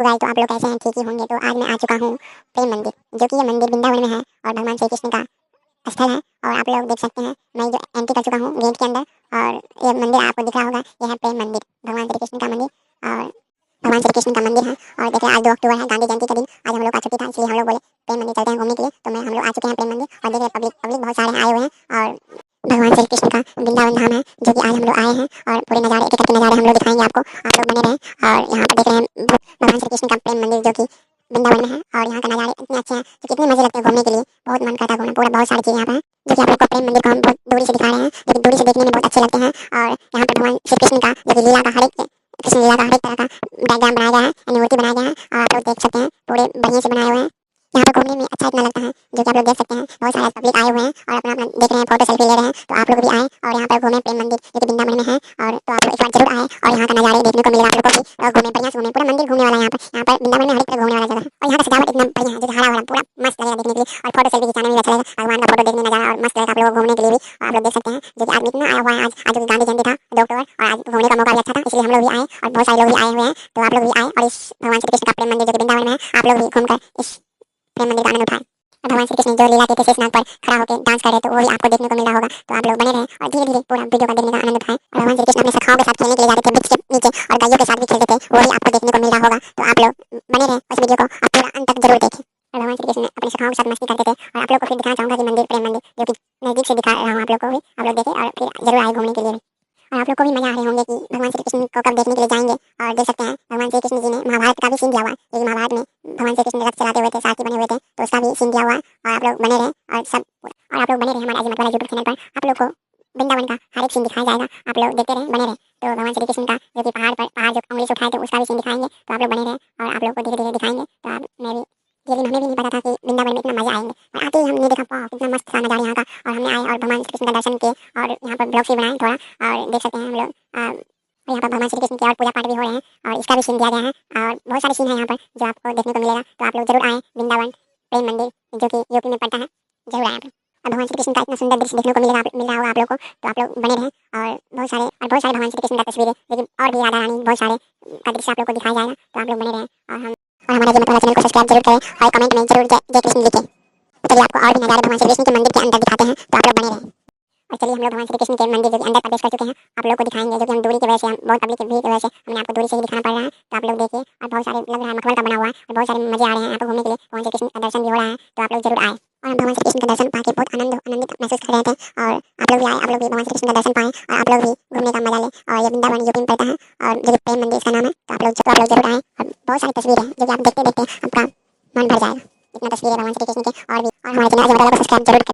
Guys, तो आप लोग कैसे हैं? ठीक ही होंगे। तो आज मैं आ चुका हूँ प्रेम मंदिर, जो कि ये मंदिर वृंदावन में है और भगवान श्री कृष्ण का स्थल है। और आप लोग देख सकते हैं, मैं जो एंट्री कर चुका हूँ गेट के अंदर, और ये मंदिर आपको दिख रहा होगा, ये है प्रेम मंदिर, भगवान श्री कृष्ण का मंदिर। और भगवान श्री कृष्ण का मंदिर है। और देखिए, आज 2 अक्टूबर है, गांधी जयंती का दिन। आज हम लोग का छुट्टी था, इसलिए हम लोग बोले प्रेम मंदिर चलते हैं घूमने के लिए। तो हम लोग आ चुके हैं प्रेम मंदिर, और देखिए पब्लिक पब्लिक बहुत सारे आए हुए हैं। और भगवान श्री कृष्ण का वृंदावन धाम है, जो कि आज हम लोग आए हैं। और पूरे नज़ारे, एक एक नज़ारे हम लोग दिखाएंगे आपको, आप लोग बने रहें। और यहाँ पर देख रहे हैं भगवान श्री कृष्ण का प्रेम मंदिर, जो कि वृंदावन में है। और यहाँ का नज़ारे इतने अच्छे हैं कि कितने मजे लगते हैं घूमने के लिए, बहुत मन करता है घूमना। पूरा बहुत सारी चीज़ें यहाँ पर हैं, जो कि आप लोग को प्रेम मंदिर को हम बहुत दूरी से दिखा रहे हैं, लेकिन दूरी से देखने में बहुत अच्छे लगते हैं। और यहाँ पर भगवान श्री कृष्ण का, जो कि लीला का हर एक कृष्ण लीला का हर एक तरह का डायग्राम बनाया गया है, यानी मूर्ति बनाया गया है। और आप लोग देख सकते हैं, पूरे बढ़िया से बनाए हुए हैं। यहाँ पर घूमने में अच्छा इतना लगता है, जो कि आप लोग देख सकते हैं। बहुत सारे पब्लिक आए हुए हैं और अपना अपना देख रहे हैं, फोटो सेल्फी ले रहे हैं। तो आप लोग भी आए और यहाँ पर घूमें प्रेम मंदिर, जो कि वृंदावन में है। और तो आप लोग एक बार जरूर आए, और यहाँ का नज़ारे देखने को मिलेगा आप लोगों को भी। और घूमें, बढ़िया से घूमें, पूरा मंदिर घूमने वाला है यहाँ पर वृंदावन में हर एक तरह घूमने वाला जगह है। और यहाँ का सजावट इतना बढ़िया है, जो हरा भरा पूरा मस्त लगेगा देखने के लिए। और फोटो सेल्फी खिंचाने में भी अच्छा लगेगा, भगवान का फोटो देखने में नजारा और मस्त लगेगा आप लोगों को घूमने के लिए भी। और आप लोग देख सकते हैं, जो कि आदमी इतना आया हुआ है आज जो कि गांधी जयंती था 2 अक्टूबर, और आज घूमने का मौका भी अच्छा था, इसलिए हम लोग भी आए। और बहुत सारे लोग भी आए हुए हैं, तो आप लोग भी आए और इस भगवान श्री कृष्ण का प्रेम मंदिर, जो कि वृंदावन में है, आप लोग भी घूमकर इस प्रेम मंदिर का आनंद उठाएं। और भगवान श्री कृष्ण जो लीला के शेषनाग पर खड़ा होकर डांस कर रहे थे, वो भी आपको देखने को मिल रहा होगा। तो आप लोग बने रहें और धीरे धीरे पूरा वीडियो का देखने का आनंद उठाएं। और भगवान श्री कृष्ण अपने सखाओं के साथ खेलने के लिए जाते थे वृक्ष के नीचे, और गायों के साथ भी खेलते थे, वो भी आपको देखने को मिल रहा होगा। तो आप लोग बने रहें, उस वीडियो को आप पूरा अंत तक जरूर देखें। और भगवान श्री कृष्ण अपने सखाओं के साथ मस्ती करते थे। और आप लोग को फिर दिखाना चाहूंगा कि मंदिर, प्रेम मंदिर, जो कि नजदीक से दिखा रहा हूँ आप लोग को भी, आप लोग देखें और फिर जरूर आए घूमने के लिए भी। और आप लोग को भी मजा आ रहे होंगे कि भगवान श्री कृष्ण को कब देखने के लिए जाएंगे। और देख सकते हैं, भगवान श्री कृष्ण जी ने महाभारत का भी सीन दिया हुआ है, क्योंकि महाभारत में भगवान श्री कृष्ण रथ चलाते हुए थे, सारथी बने हुए थे, तो उसका भी सीन दिया हुआ है। और आप लोग बने रहे और सब, और आप लोग बने रहे हमारे अजीमत वाला यूट्यूब चैनल पर। आप लोग को वृंदावन का हर एक सीन दिखाया जाएगा, आप लोग देखते रहे, बने रहे। तो भगवान श्री कृष्ण का, जो कि पहाड़ जो उंगली से उठाए थे, उसका भी सीन दिखाएंगे। तो आप लोग बने रहे और आप लोग को धीरे धीरे दिखाएंगे। तो आप मैं भी हमें भी नहीं पता था कि वृंदावन में इतना मजा आएंगे, और आते ही हमने देखा वाह कितना मस्त था नजारा यहाँ का। और हमने आए और भगवान श्री कृष्ण का दर्शन किए, और यहाँ पर ब्लॉग भी बनाए थोड़ा। और देख सकते हैं हम लोग यहाँ पर भगवान श्री कृष्ण की और पूजा पाठ भी हो रहे हैं, और इसका भी सीन दिया गया है। और बहुत सारे सीन है यहाँ पर जो आपको देखने को मिलेगा। तो आप लोग जरूर आए वृंदावन प्रेम मंदिर, जो कि यूपी में पड़ता है, जरूर आए। और भगवान श्री कृष्ण का इतना सुंदर दृश्य देखने को मिल रहा होगा आप लोग को। तो आप लोग बने रहें, और बहुत सारे भगवान श्री कृष्ण का तस्वीरें, लेकिन और भी राधा रानी बहुत सारे का दृश्य आप लोग को दिखाया जाएगा। तो आप लोग बने रहें, और हमारे जमत वाला चैनल को सब्सक्राइब जरूर करें, और कमेंट में जरूर जय कृष्ण लिखें। चलिए आपको और भी नज़ारे भगवान श्री कृष्ण के मंदिर के अंदर दिखाते हैं, तो आप लोग बने रहें। और चलिए हम लोग भगवान श्री कृष्ण के मंदिर, जो कि अंदर प्रवेश कर चुके हैं, आप लोग को दिखाएंगे, जो कि हम दूरी की वजह से, हम बहुत पब्लिक की भीड़ की वजह से हमने आपको दूरी से ही दिखाना पड़ रहा है। तो आप लोग देखिए, और बहुत सारे लग रहा है मखमल का बना हुआ है, और बहुत सारे मजे आ रहे हैं यहाँ पर घूमने के लिए। भगवान श्री कृष्ण का दर्शन भी हो रहा है, तो आप लोग जरूर आए। और हम भगवान श्री कृष्ण का दर्शन पाके बहुत आनंदित महसूस कर रहे थे। और आप लोग भी आए, आप लोग भी भगवान श्री कृष्ण का दर्शन पाएं, और आप लोग भी घूमने का मजा लें। और ये वृंदावन यूपी में पड़ता है, और जो कि प्रेम मंदिर इसका नाम है। तो आप लोग जरूर आए, और बहुत सारी तस्वीरें हैं, जो कि आप देखते देखते आपका मन भर जाएगा। इतना तस्वीरें भगवान श्री कृष्ण के। और हमारे चैनल को सब्सक्राइब जरूर करें।